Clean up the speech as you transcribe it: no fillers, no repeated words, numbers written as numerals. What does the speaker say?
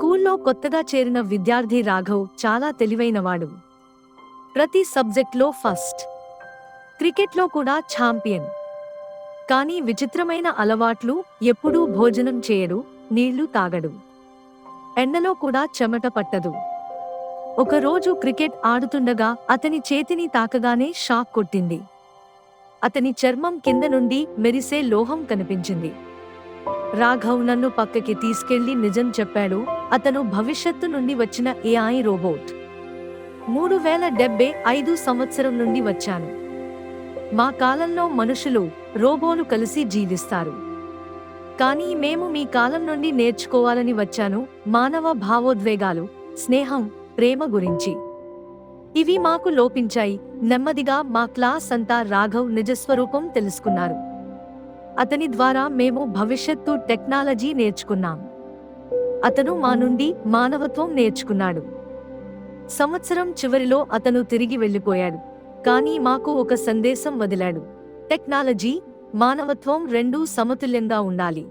స్కూల్లో కొత్తగా చేరిన విద్యార్థి రాఘవ్ చాలా తెలివైనవాడు. ప్రతి సబ్జెక్ట్లో ఫస్ట్. క్రికెట్లో కూడా ఛాంపియన్. కానీ విచిత్రమైన అలవాట్లు: ఎప్పుడూ భోజనం చేయడు, నీళ్లు తాగడు, ఎండలో కూడా చెమట పట్టదు. ఒకరోజు క్రికెట్ ఆడుతుండగా అతని చేతిని తాకగానే షాక్ కొట్టింది. అతని చర్మం కింద నుండి మెరిసే లోహం కనిపించింది. రాఘవ్ నన్ను పక్కకి తీసుకెళ్లి నిజం చెప్పాడు. అతను భవిష్యత్తు నుండి వచ్చిన ఏఐ రోబోట్. 3075 సంవత్సరం నుండి వచ్చాను. మా కాలంలో మనుషులు, రోబోలు కలిసి జీవిస్తారు. కానీ మేము మీ కాలం నుండి నేర్చుకోవాలని వచ్చాను. మానవ భావోద్వేగాలు, స్నేహం, ప్రేమ గురించి. ఇవి మాకు లోపించాయి. నెమ్మదిగా మా క్లాస్ అంతా రాఘవ్ నిజస్వరూపం తెలుసుకున్నారు. అతని ద్వారా మేము భవిష్యత్తు టెక్నాలజీ నేర్చుకున్నాం. అతను మా నుండి మానవత్వం నేర్చుకున్నాడు. సంవత్సరం చివరిలో అతను తిరిగి వెళ్ళిపోయాడు. కానీ మాకు ఒక సందేశం వదిలాడు: టెక్నాలజీ, మానవత్వం రెండూ సమతుల్యంగా ఉండాలి.